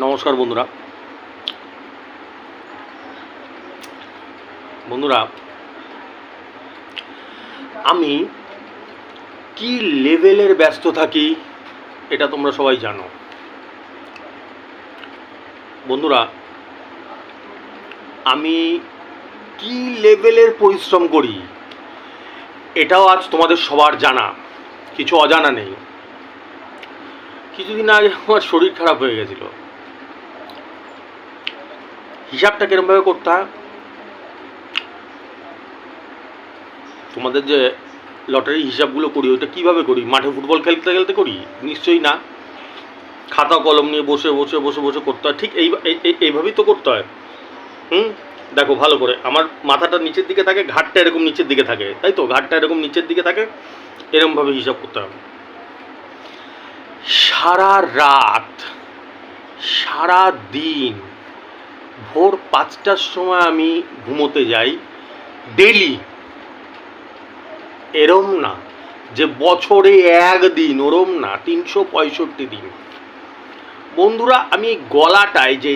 নমস্কার বন্ধুরা। বন্ধুরা, আমি কি লেভেলের ব্যস্ত থাকি এটা তোমরা সবাই জানো। বন্ধুরা, আমি কি লেভেলের পরিশ্রম করি এটাও আজ তোমাদের সবার জানা, কিছু অজানা নেই। কিছুদিন আগে আমার শরীর খারাপ হয়ে গেছিল। হিসাবটা কিরমভাবে করতে হয়, তোমাদের যে লটারি হিসাবগুলো করি ওইটা কীভাবে করি? মাঠে ফুটবল খেলতে খেলতে করি? নিশ্চয়ই না। খাতা কলম নিয়ে বসে বসে বসে বসে করতে হয়, ঠিক এইভাবেই তো করতে হয়। দেখো ভালো করে, আমার মাথাটা নিচের দিকে থাকে, ঘাটটা এরকম নিচের দিকে থাকে, তাই তো? ঘাটটা এরকম নিচের দিকে থাকে, এরকমভাবে হিসাব করতে হবে। সারা রাত, সারা দিন, ভোর 5টার সময় আমি ঘুমোতে যাই ডেলি। এরম না যে বছরে একদিন, ওরম না, 365 দিন। বন্ধুরা, আমি এই গলাটায় যে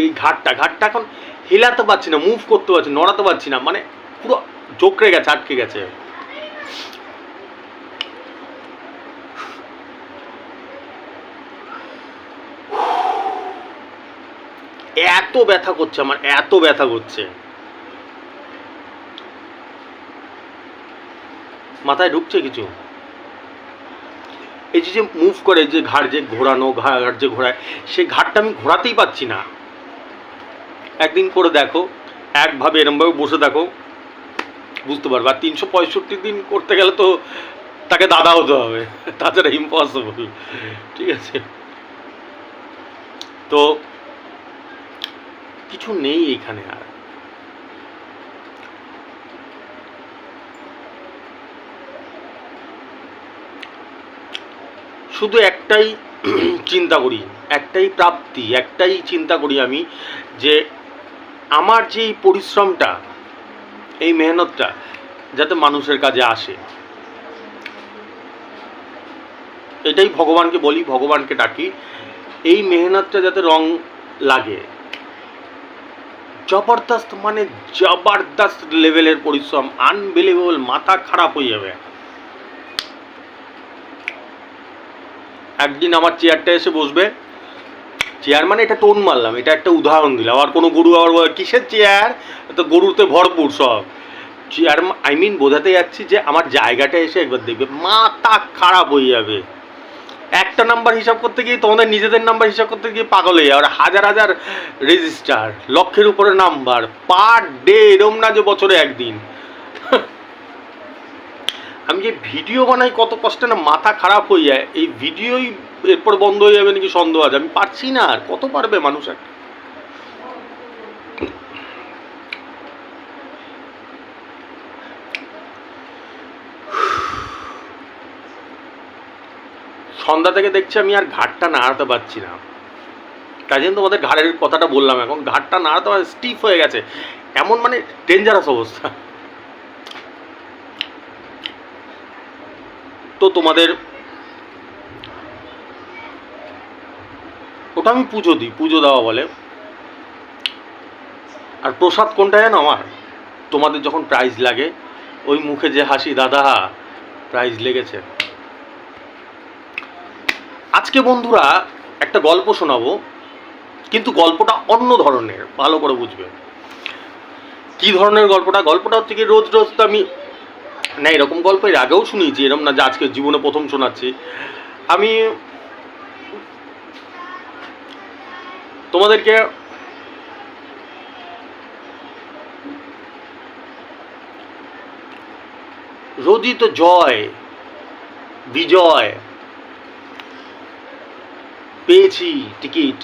এই ঘাটটা এখন হিলাতে পারছি না, মুভ করতে পারছি, নড়াতে পারছি না, মানে পুরো জোকড়ে গেছে, আটকে গেছে। এত ব্যথা করছে আমার, এত ব্যথা করছে, মাথায় ঢুকছে কিছু। এই যে মুভ করে, যে ঘাড় যে ঘোরানো, ঘাড় যে ঘোরায়, সেই ঘাড়টা আমি ঘোরাতেই পারছি না। একদিন করে দেখো, একভাবে এরমভাবে বসে দেখো, বুঝতে পারবে। আর 365 দিন করতে গেলে তো তাকে দাদা হতে হবে, তাছাড়া ইম্পসিবল। ঠিক আছে? তো কিছু নেই এইখানে আর। শুধু একটাই চিন্তা করি, একটাই প্রাপ্তি, একটাই চিন্তা করি আমি, যে আমার যে এই পরিশ্রমটা, এই মেহনতটা যাতে মানুষের কাজে আসে। এটাই ভগবানকে বলি, ভগবানকে ডাকি, এই মেহনতটা যাতে রং লাগে। জবরদস্ত, মানে জবরদস্ত লেভেলের পরিশ্রম, আনবিলিভেবল, মাথা খারাপ হয়ে যাবে। একদিন আমার চেয়ারটা এসে বসবে, চেয়ার মানে এটা টোন মারলাম, এটা একটা উদাহরণ দিলাম। আর কোনো গরু আবার কিসের চেয়ার, তো গরুতে ভরপুর সব চেয়ার। আই মিন বোঝাতে যাচ্ছি যে আমার জায়গাটা এসে একবার দেখবে, মাথা খারাপ হয়ে যাবে। একটা নাম্বার হিসাব করতে গিয়ে, তোমাদের নিজেদের নাম্বার হিসাব করতে গিয়ে পাগল হয়ে যাবে। আর হাজার হাজার রেজিস্টার, লক্ষের উপরে নাম্বার পার ডে, এরম না যে বছরে একদিন। আমি যে ভিডিও বানাই কত কষ্টে না, মাথা খারাপ হয়ে যায়। এই ভিডিওই এরপর বন্ধ হয়ে যাবে নাকি সন্দেহ আছে। আমি পারছি না আর, কত পারবে মানুষ একটা। সন্ধ্যা থেকে দেখছি আমি আর ঘাটটা নাড়াতে পারছি না, তাই জন্য তোমাদের ঘাড়ের কথাটা বললাম। এখন ঘাটটা নাড়াতে পারে, স্টিফ হয়ে গেছে, এমন মানে ডেঞ্জারাস অবস্থা। তো তোমাদের ওটা আমি পুজো দিই, পুজো দেওয়া বলে। আর প্রসাদ কোনটা জানো আমার? তোমাদের যখন প্রাইজ লাগে, ওই মুখে যে হাসি, দাদা প্রাইজ লেগেছে। আজকে বন্ধুরা একটা গল্প শোনাবো, কিন্তু গল্পটা অন্য ধরনের, ভালো করে বুঝবে কি ধরনের গল্পটা। গল্পটা হচ্ছে কি, রোজ রোজ তো আমি না এরকম গল্প এর আগেও শুনিয়েছি, এরকম না যে আজকে জীবনে প্রথম শোনাচ্ছি। আমি তোমাদেরকে রোজই তো জয় বিজয় পেয়েছি, টিকিট,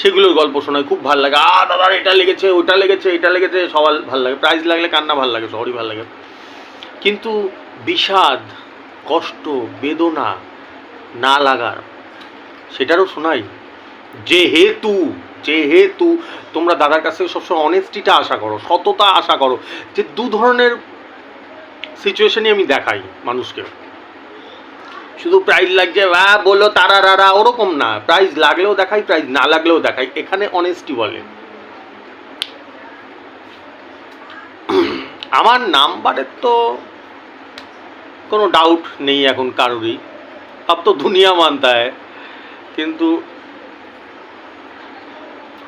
সেগুলোর গল্প শোনায়, খুব ভালো লাগে। দাদার এটা লেগেছে, ওটা লেগেছে, এটা লেগেছে, সবার ভালো লাগে। প্রাইজ লাগলে কান্না ভালো লাগে, সবারই ভালো লাগে। কিন্তু বিষাদ, কষ্ট, বেদনা না লাগার, সেটারও শোনাই। যেহেতু তোমরা দাদার কাছ থেকে সবসময় অনেস্টিটা আশা করো, সততা আশা করো, যে দু ধরনের সিচুয়েশনই আমি দেখাই মানুষকে। শুধু প্রাইজ লাগছে বা বললো তারা রারা, ওরকম না। প্রাইজ লাগলেও দেখাই, প্রাইজ না লাগলেও দেখাই, এখানে অনেস্টি বলে। আমার নাম্বারের তো কোনো ডাউট নেই এখন কারোরই, अब तो दुनिया मानता है। কিন্তু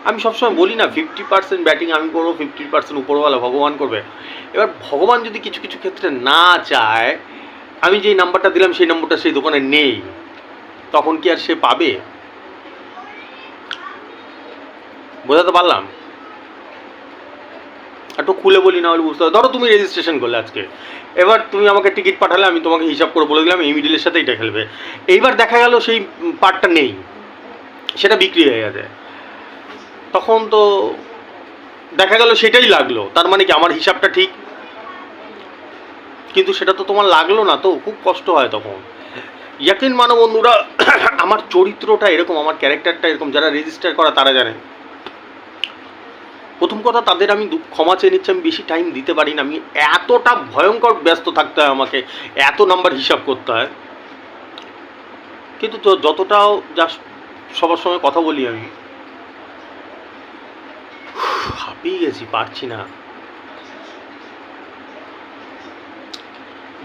আমি সবসময় বলি না 50% ব্যাটিং আমি করবো, 50% উপরওয়ালা ভগবান করবে। এবার ভগবান যদি কিছু কিছু ক্ষেত্রে না চায়, আমি যেই নাম্বারটা দিলাম সেই নাম্বারটা সেই দোকানে নেই, তখন কি আর সে পাবে? বোঝাতে পারলাম? একটু খুলে বলি, না হলে বুঝতে হবে। ধরো তুমি রেজিস্ট্রেশন করলে আজকে, এবার তুমি আমাকে টিকিট পাঠালে, আমি তোমাকে হিসাব করে বলে দিলাম এই মিডিলের সাথে এটা খেলবে। এইবার দেখা গেল সেই পার্টটা নেই, সেটা বিক্রি হয়ে গেছে, তখন তো দেখা গেল সেটাই লাগলো, তার মানে কি আমার হিসাবটা ঠিক, কিন্তু সেটা তো তোমার লাগলো না, তো খুব কষ্ট হয় তখন। ইয়াকিন মানো বন্ধুরা, আমার চরিত্রটা এরকম, আমার ক্যারেক্টারটা এরকম, যারা রেজিস্টার করা তারা জানে। প্রথম কথা, তাদের আমি ক্ষমা চেয়ে নিচ্ছি, আমি বেশি টাইম দিতে পারি না, আমি এতটা ভয়ঙ্কর ব্যস্ত থাকতে হয় আমাকে, এত নাম্বার হিসাব করতে হয়। কিন্তু যতটাও যা সবার সঙ্গে কথা বলি আমি, হাঁপিয়ে গেছি, পারছি না।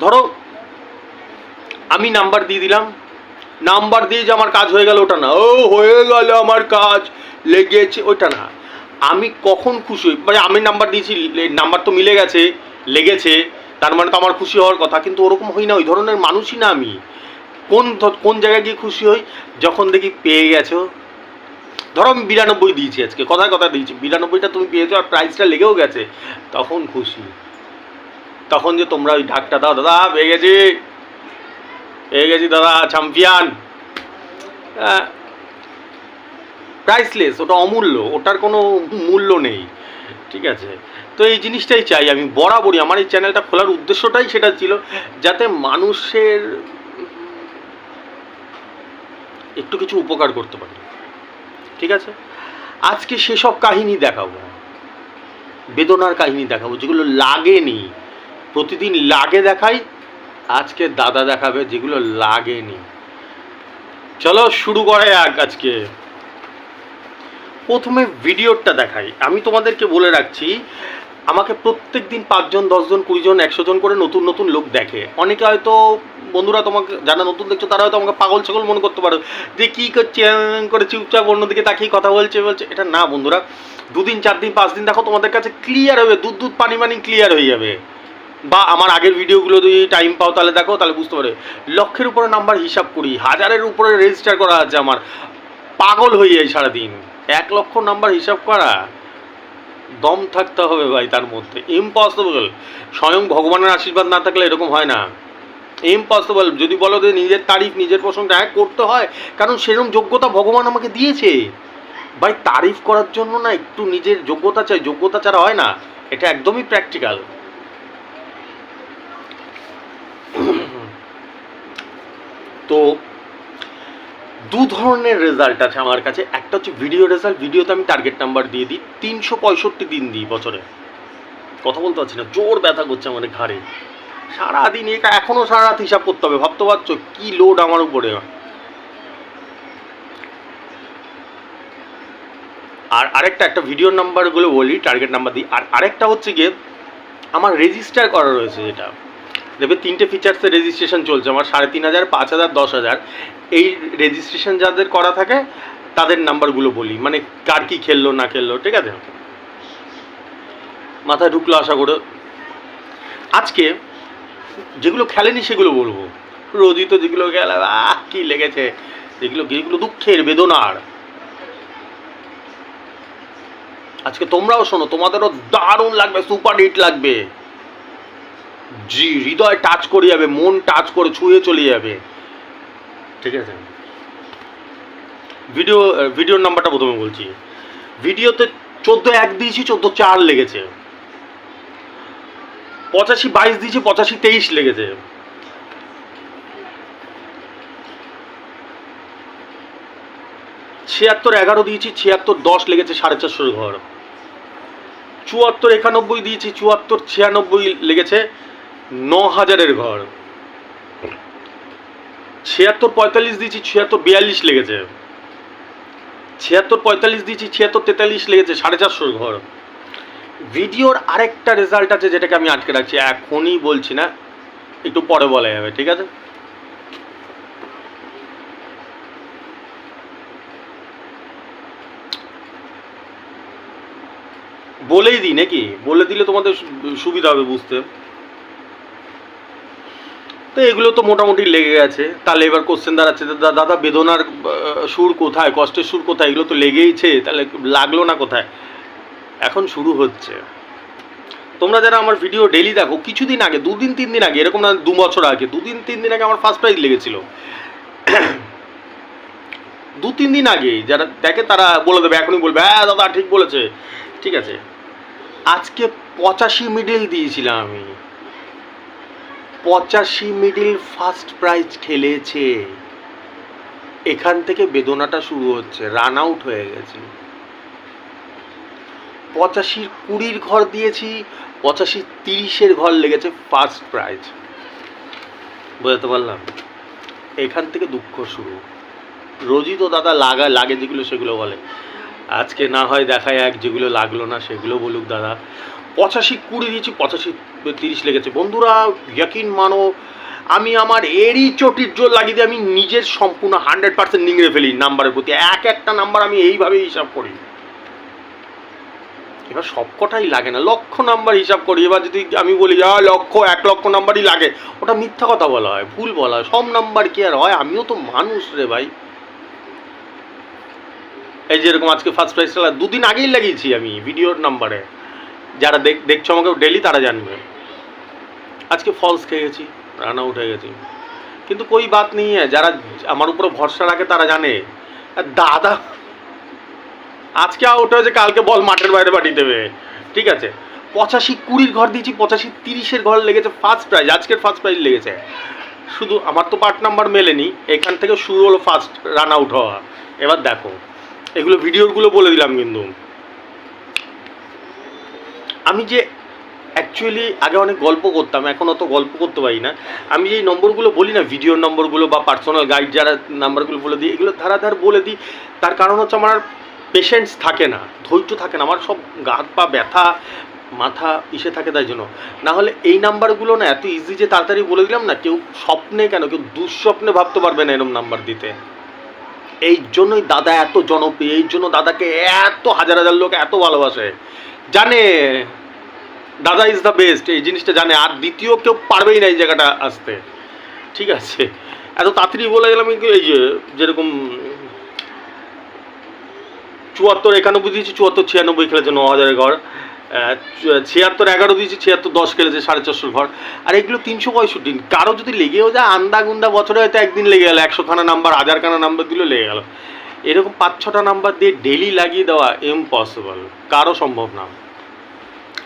ধরো আমি নাম্বার দিয়ে দিলাম, নাম্বার দিয়ে যে আমার কাজ হয়ে গেল ওটা না, ও হয়ে গেল আমার কাজ লেগেছে ওইটা না। আমি কখন খুশি হই, মানে আমি নাম্বার দিয়েছি, নাম্বার তো মিলে গেছে, লেগেছে, তার মানে তো আমার খুশি হওয়ার কথা, কিন্তু ওরকম হই না, ওই ধরনের মানুষই না আমি। কোন জায়গায় গিয়ে খুশি হই, যখন দেখি পেয়ে গেছো। ধরো আমি 92 দিয়েছি আজকে, কথায় কথা দিয়েছি, 92টা তুমি পেয়েছো আর প্রাইসটা লেগেও গেছে, তখন খুশি। তখন যে তোমরা ওই ঢাকটা দাও, দাদা পেয়ে গেছি, পেয়ে গেছি দাদা, চ্যাম্পিয়ন, প্রাইসলেস, ওটা অমূল্য, ওটার কোনো মূল্য নেই, ঠিক আছে? তো এই জিনিসটাই চাই আমি বরাবরই, আমার এই চ্যানেলটা খোলার উদ্দেশ্যটাই সেটা ছিল, যাতে মানুষের একটু কিছু উপকার করতে পারি, ঠিক আছে? আজকে সেসব কাহিনী দেখাবো, বেদনার কাহিনী দেখাবো, যেগুলো লাগেনি, প্রতিদিন লাগে দেখাই, আজকে দাদা দেখাবে যেগুলো লাগেনি। চলো শুরু করা যাক। আজকে প্রথমে ভিডিওটা দেখাই। আমি তোমাদেরকে বলে রাখছি, আমাকে প্রত্যেক দিন 5 জন 10 জন 20 জন 100 জন করে নতুন নতুন লোক দেখে। অনেকে হয়তো বন্ধুরা, তোমাকে যারা নতুন দেখছো তারা হয়তো আমাকে পাগল ছাগল মনে করতে পারো, যে কী করছে করে চুপচাপ অন্যদিকে তাকিয়ে কথা বলছে। এটা না বন্ধুরা, 2 দিন 4 দিন 5 দিন দেখো, তোমাদের কাছে ক্লিয়ার হবে, দুধ পানি পানি ক্লিয়ার হয়ে যাবে। বা আমার আগের ভিডিওগুলো যদি টাইম পাও তাহলে দেখো, তাহলে বুঝতে পারবে। লক্ষের উপরে নাম্বার হিসাব করি, 1000-এর উপরে রেজিস্টার করা আছে আমার, পাগল হয়ে যায় সারাদিন। 1 লক্ষ নাম্বার হিসাব করা, দম থাকতে হবে ভাই তার মধ্যে, ইম্পসিবল। স্বয়ং ভগবানের আশীর্বাদ না থাকলে এরকম হয় না, ইম্পসিবল। যদি বলো যে নিজের তারিফ, নিজের প্রশংসা, করতে হয়, কারণ সেরকম যোগ্যতা ভগবান আমাকে দিয়েছে ভাই। তারিফ করার জন্য না একটু নিজের যোগ্যতা চাই, যোগ্যতা ছাড়া হয় না, এটা একদমই প্র্যাকটিক্যাল। তো 2 ধরনের রেজাল্ট আছে আমার কাছে। একটা হচ্ছে ভিডিও রেজাল্ট, ভিডিওতে আমি টার্গেট নাম্বার দিয়ে দিই, 365 দিন দিই বছরে। কথা বলতে পারছি না, জোর ব্যথা করছে আমার ঘাড়ে, সারাদিন এটা এখনও সারা রাত হিসাব করতে হবে, ভাবতে পারছো কি লোড আমার উপরে। আর একটা ভিডিওর নাম্বারগুলো বলি, টার্গেট নাম্বার দিই। আর আরেকটা হচ্ছে গিয়ে আমার রেজিস্টার করা রয়েছে, যেটা দেখবে 3টে ফিচার্সে রেজিস্ট্রেশন চলছে আমার, 3500, 5000, 10000। এই রেজিস্ট্রেশন যাদের করা থাকে তাদের নাম্বারগুলো বলি, মানে কার কি খেললো না খেললো, ঠিক আছে? মাথায় ঢুকলো আশা করে। আজকে যেগুলো খেলেনি সেগুলো বলবো, রোজই তো যেগুলো খেলে কি লেগেছে, যেগুলো দুঃখের বেদনার। আজকে তোমরাও শোনো, তোমাদেরও দারুণ লাগবে, সুপার হিট লাগবে, জি হৃদয় টাচ করে যাবে, মন টাচ করে ছুঁয়ে চলে যাবে, ঠিক আছে? ভিডিওর নাম্বারটা প্রথমে বলছি। ভিডিওতে 14-1 দিয়েছি, 14-4 লেগেছে। 85-22 দিয়েছি, 85-23 লেগেছে। 76-11 দিয়েছি, 76-10 লেগেছে, 450 ঘর। 74-91 দিয়েছি, 74-96 লেগেছে, 9000-এর ঘর। 76-45 দিয়েছি, 76-42 লেগেছে। 76-45 দিয়েছি, 76-43 লেগেছে, 450 ঘর। ভিডিওর আরেকটা রেজাল্ট আছে যেটাকে আমি আটকে রাখছি, এখনই বলছি না, একটু পরে বলা যাবে, ঠিক আছে? বলেই দিই নাকি? বলে দিলে তোমাদের সুবিধা হবে বুঝতে। তো এগুলো তো মোটামুটি লেগে গেছে। তাহলে এবার কোশ্চেন দাঁড়াচ্ছে, দাদা বেদনার সুর কোথায়, কষ্টের সুর কোথায়? এগুলো তো লেগেইছে, তাহলে লাগলো না কোথায়? এখন শুরু হচ্ছে। তোমরা যারা আমার ভিডিও ডেলি দেখো, কিছুদিন আগে, 2-3 দিন আগে, এরকম না 2 বছর আগে, 2-3 দিন আগে আমার ফার্স্ট প্রাইজ লেগেছিল। 2-3 দিন আগে যারা দেখে তারা বলে দেবে, এখনই বলবে হ্যাঁ দাদা ঠিক বলেছে, ঠিক আছে? আজকে 85 মিডল দিয়েছিলাম আমি, 85 মিডল ফার্স্ট প্রাইজ খেলেছে। এখান থেকে বেদনাটা শুরু হচ্ছে, রান আউট হয়ে গেছি। 85-20 ঘর দিয়েছি, 85-30 ঘর লেগেছে ফার্স্ট প্রাইজ। বুঝতে পারলাম? এখান থেকে দুঃখ শুরু। রোজই তো দাদা লাগে যেগুলো সেগুলো বলে, আজকে না হয় দেখায় এক, যেগুলো লাগলো না সেগুলো বলুক দাদা। 85-20 দিয়েছি, 85-30 লেগেছে। বন্ধুরা ইয়াকিন মানো, আমি আমার এরই চটির জোর লাগিয়ে দিয়ে আমি নিজের সম্পূর্ণ 100% নিংড়ে ফেলি নাম্বারের প্রতি। একটা নাম্বার আমি এইভাবেই হিসাব করি। এবার সবকটাই লাগে না, লক্ষ নাম্বার হিসাব করি। এবার যদি আমি বলি 1 লক্ষ নাম্বারই লাগে, ওটা মিথ্যা কথা বলা হয়, ভুল বলা হয়। সব নাম্বার কি আর হয়? আমিও তো মানুষ রে ভাই। এই যেরকম আজকে ফার্স্ট প্রাইজটা 2 দিন আগেই লাগিয়েছি আমি ভিডিওর নাম্বারে, যারা দেখছো আমাকে ডেলি তারা জানবে। আজকে ফলস খেয়ে গেছি, রান আউট হয়ে গেছি, কিন্তু কোই বাত নেই, যারা আমার উপরে ভরসা রাখে তারা জানে। দাদা আজকে আউট হয়েছে, কালকে বল মাঠের বাইরে পাঠিয়ে দেবে, ঠিক আছে? 85-20 ঘর দিয়েছি, 85-30 ঘর লেগেছে ফার্স্ট প্রাইজ। আজকের ফার্স্ট প্রাইজ লেগেছে। শুধু আমার তো পার্ট নাম্বার মেলেনি, এখান থেকে শুরু হলো ফার্স্ট রান আউট হওয়া। এবার দেখো, এগুলো ভিডিওগুলো বলে দিলাম। কিন্তু আমি যে অ্যাকচুয়ালি আগে অনেক গল্প করতাম, এখন অত গল্প করতে পারি না। আমি যে নম্বরগুলো বলি না, ভিডিওর নম্বরগুলো বা পার্সোনাল গাইড যারা নাম্বারগুলো বলে দিই, এগুলো ধারাধার বলে দিই। তার কারণ হচ্ছে আমার পেশেন্স থাকে না, ধৈর্য থাকে না, আমার সব গা হাত পা ব্যথা, মাথা ইসে থাকে, তাই জন্য। না হলে এই নাম্বারগুলো না এত ইজি যে তাড়াতাড়ি বলে দিলাম না, কেউ স্বপ্নে কেন, কেউ দুঃস্বপ্নে ভাবতে পারবে না এরকম নাম্বার দিতে। এই জন্যই দাদা এত জনপ্রিয়, এই জন্য দাদাকে এত হাজার হাজার লোক এত ভালোবাসে, জানে দাদা ইজ দ্য বেস্ট, এই জিনিসটা জানে। আর দ্বিতীয় কেউ পারবেই না এই জায়গাটা আসতে, ঠিক আছে? এত তাড়াতাড়ি বলে গেলাম। এই যে যেরকম 74-91 দিয়েছি, 74-96 খেলেছে 9000 ঘর, 76-11 দিয়েছি, 76-10 খেলেছে 450 ঘর। আর এগুলো 365। কারো যদি লেগেও যায় আন্দা গুন্দা, বছরে হয়তো একদিন লেগে গেল, 100খানা নাম্বার, 1000খানা নাম্বার দিলেও লেগে গেল। এরকম 5-6টা নাম্বার দিয়ে ডেলি লাগিয়ে দেওয়া ইম্পসিবল, কারো সম্ভব না,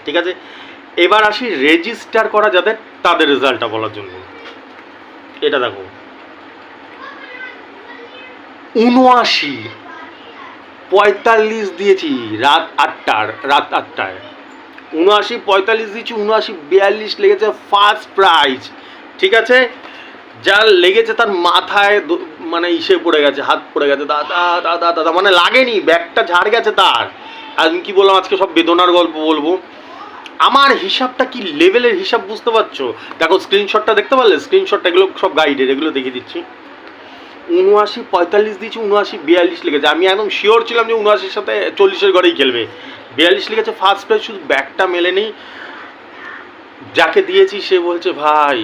ঠিক আছে? এবার আসি রেজিস্টার করা যাদের, তাদের রেজাল্টটা বলার জন্য। এটা দেখো, 79-45 দিয়েছি রাত 8টায়, 79-45 দিয়েছি, 79-42 লেগেছে ফার্স্ট প্রাইজ, ঠিক আছে? যার লেগেছে তার মাথায় মানে ইসে পড়ে গেছে, হাত পড়ে গেছে, দাদা দাদা দাদা, মানে লাগেনি, ব্যাগটা ঝাড় গেছে তার। আমি কি বললাম, আজকে সব বেদনার গল্প বলবো। আমার হিসাবটা কি লেভেলের হিসাব বুঝতে পারছো? দেখো স্ক্রিনশটটা দেখতে পারলে, স্ক্রিনশটটা এগুলো সব গাইডের, এগুলো দেখিয়ে দিচ্ছি। 79-45 দিয়েছি, 79-42 লেগেছে। আমি একদম শিওর ছিলাম যে 79-র সাথে 40-এর ঘরেই খেলবে। 42 লেগেছে ফার্স্ট প্রাইজ, শুধু ব্যাগটা মেলেনি। যাকে দিয়েছি সে বলছে ভাই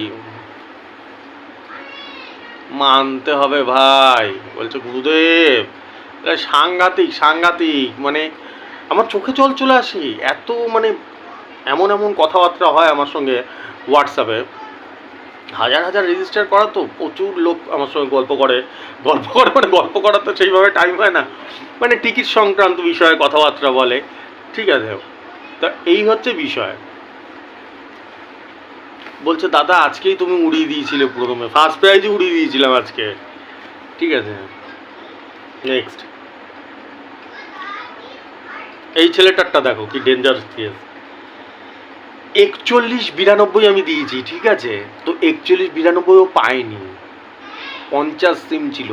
মানতে হবে ভাই, বলছে গুরুদেব সাংঘাতিক, মানে আমার চোখে জল চলে আসে। এত মানে এমন কথাবার্তা হয় আমার সঙ্গে হোয়াটসঅ্যাপে। হাজার রেজিস্টার করা, তো প্রচুর লোক আমার সঙ্গে গল্প করে মানে গল্প করার তো সেইভাবে টাইম হয় না, মানে টিকিট সংক্রান্ত বিষয়ে কথাবার্তা বলে, ঠিক আছে? তো এই হচ্ছে বিষয়। বলছে দাদা আজকেই তুমি উড়িয়ে দিয়েছিলে, প্রথমে ফার্স্ট প্রাইজই উড়িয়ে দিয়েছিলাম আজকে, ঠিক আছে? নেক্সট এই ছেলেটারটা দেখো কি ডেঞ্জারাস কেস। 41-92 আমি দিয়েছি, ঠিক আছে? তো 41-92ও পাইনি, 50 সিম ছিল,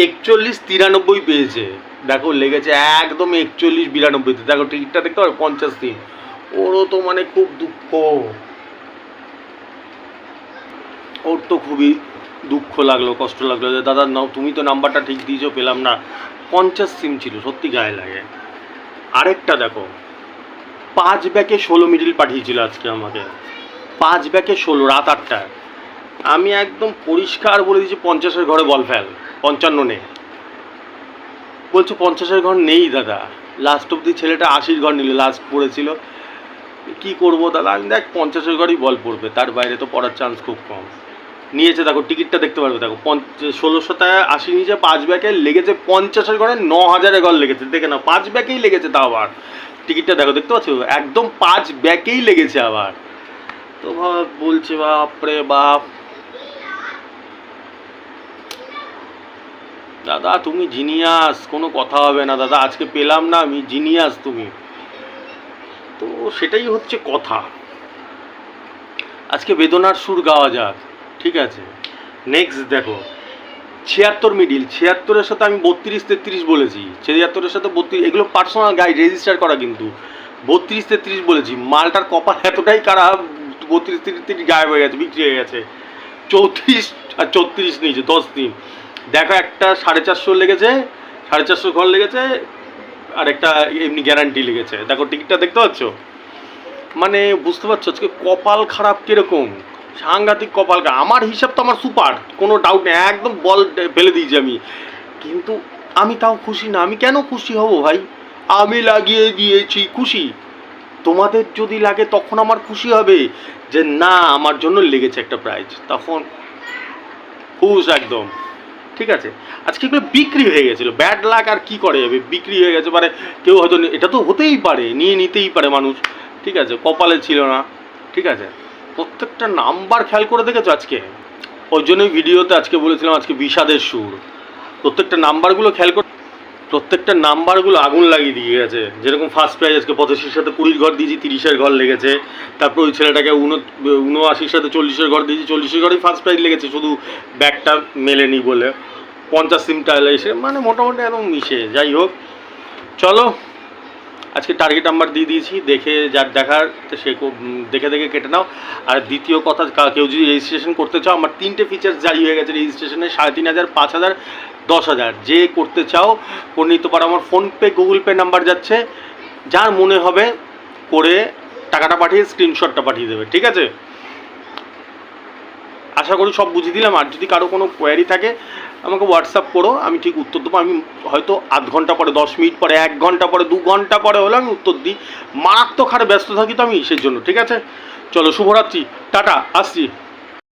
41-93 পেয়েছে। দেখো লেগেছে একদম 41-92-তে। দেখো টিকিটটা দেখতে পারো, 50 সিম। ওরও তো মানে খুব দুঃখ, ওর তো খুবই দুঃখ লাগলো, কষ্ট লাগলো যে দাদা নাও, তুমি তো নাম্বারটা ঠিক দিয়েছো, পেলাম না। 50 সিম ছিল, সত্যি গায়ে লাগে। আরেকটা দেখো, 5 ব্যাকে 16 মিডিল পাঠিয়েছিল আজকে আমাকে, 5 ব্যাকে 16, রাত 8টায়। আমি একদম পরিষ্কার বলে দিয়েছি 50-এর ঘরে বল ফেল, 55 নেই। বলছে 50-এর ঘর নেই দাদা। লাস্ট অব্দি ছেলেটা 80-র ঘর নিল, লাস্ট পড়েছিল। কি করব দাদা, আমি দেখ 50-এর ঘরই বল পড়বে, তার বাইরে তো পড়ার চান্স খুব কম। নিয়েছে, দেখো টিকিটটা দেখতে পারবে, দেখো 1680 নিয়েছে, 5 ব্যাকে লেগেছে 50-এর ঘরে 9000-এর ঘর লেগেছে। দেখে না, 5 ব্যাকেই লেগেছে, তাও আবার টিকিটটা দেখো, দেখতে পাচ্ছ, একদম 5 ব্যাকেই লেগেছে আবার। তো বলছে বাপরে বাপ, দাদা তুমি জিনিয়াস, কোনো কথা হবে না দাদা, আজকে পেলাম না আমি, জিনিয়াস তুমি। তো সেটাই হচ্ছে কথা। আজকে বেদনার সুর গাওয়া যাক, ঠিক আছে। নেক্সট দেখো, 76 মিডিল, 76-এর সাথে আমি 32-33 বলেছি, 76-এর সাথে 32, এগুলো পার্সোনাল গাইড রেজিস্টার করা, কিন্তু 32-33 বলেছি। মালটার কপাল এতটাই খারাপ, 32-33 গায়েব হয়ে গেছে, বিক্রি হয়ে গেছে। 34 আর 34 নিয়েছে, 10 দিন। দেখো একটা 450 লেগেছে, 450 ঘর লেগেছে, আর একটা এমনি গ্যারান্টি লেগেছে। দেখো টিকিটটা দেখতে পাচ্ছ, মানে বুঝতে পারছো আজকে কপাল খারাপ কিরকম, সাংঘাতিক কপাল খারাপ। আমার হিসাব তো আমার সুপার, কোনো ডাউট নেই, একদম বল ফেলে দিয়েছি আমি, কিন্তু আমি তাও খুশি না। আমি কেন খুশি হব ভাই, আমি লাগিয়ে দিয়েছি, খুশি। তোমাদের যদি লাগে তখন আমার খুশি হবে যে না আমার জন্য লেগেছে একটা প্রাইজ, তখন খুশ একদম, ঠিক আছে। আজকে এগুলো বিক্রি হয়ে গেছিলো, ব্যাড লাক, আর কি করে যাবে, বিক্রি হয়ে গেছে। মানে কেউ হয়তো, এটা তো হতেই পারে, নিয়ে নিতেই পারে মানুষ, ঠিক আছে, কপালে ছিল না, ঠিক আছে। প্রত্যেকটা নাম্বার খেয়াল করে দেখেছো আজকে, ওই জন্যই ভিডিওতে আজকে বলেছিলাম আজকে বিষাদের সুর। প্রত্যেকটা নাম্বারগুলো খেয়াল করে, প্রত্যেকটা নাম্বারগুলো আগুন লাগিয়ে দিয়ে গেছে। যেরকম ফার্স্ট প্রাইজ আজকে 85-এর সাথে 20 ঘর দিয়েছি, 30-এর ঘর লেগেছে। তারপর ওই ছেলেটাকে 79-এর সাথে 40-এর ঘর দিয়েছি, 40-এর ঘরেই ফার্স্ট প্রাইজ লেগেছে, শুধু ব্যাগটা মেলেনি বলে। 50 সিমটা এসে মানে মোটামুটি একদম মিশে। যাই হোক, চলো আজকে টার্গেট নাম্বার দিয়ে দিয়েছি, দেখে যার দেখার সে দেখে দেখে কেটে নাও। আর দ্বিতীয় কথা, কেউ যদি রেজিস্ট্রেশন করতে চাও, আমার 3টে ফিচার্স জারি হয়ে গেছে রেজিস্ট্রেশনে, 3500, 5000, 10,000, যে করতে চাও করে নিতে পারো। আমার ফোনপে, গুগল পে নাম্বার যাচ্ছে, যার মনে হবে করে টাকাটা পাঠিয়ে স্ক্রিনশটটা পাঠিয়ে দেবে, ঠিক আছে। আশা করি সব বুঝিয়ে দিলাম। আর যদি কারো কোনো কোয়ারি থাকে আমাকে হোয়াটসঅ্যাপ করো, আমি ঠিক উত্তর দেবো। আমি হয়তো আধ ঘন্টা পরে, 10 মিনিট পরে, 1 ঘন্টা পরে, 2 ঘন্টা পরে হলে আমি উত্তর দিই। মারাত্মক হারে ব্যস্ত থাকি তো আমি, সেই জন্য, ঠিক আছে। চলো, শুভরাত্রি, টাটা, আসছি।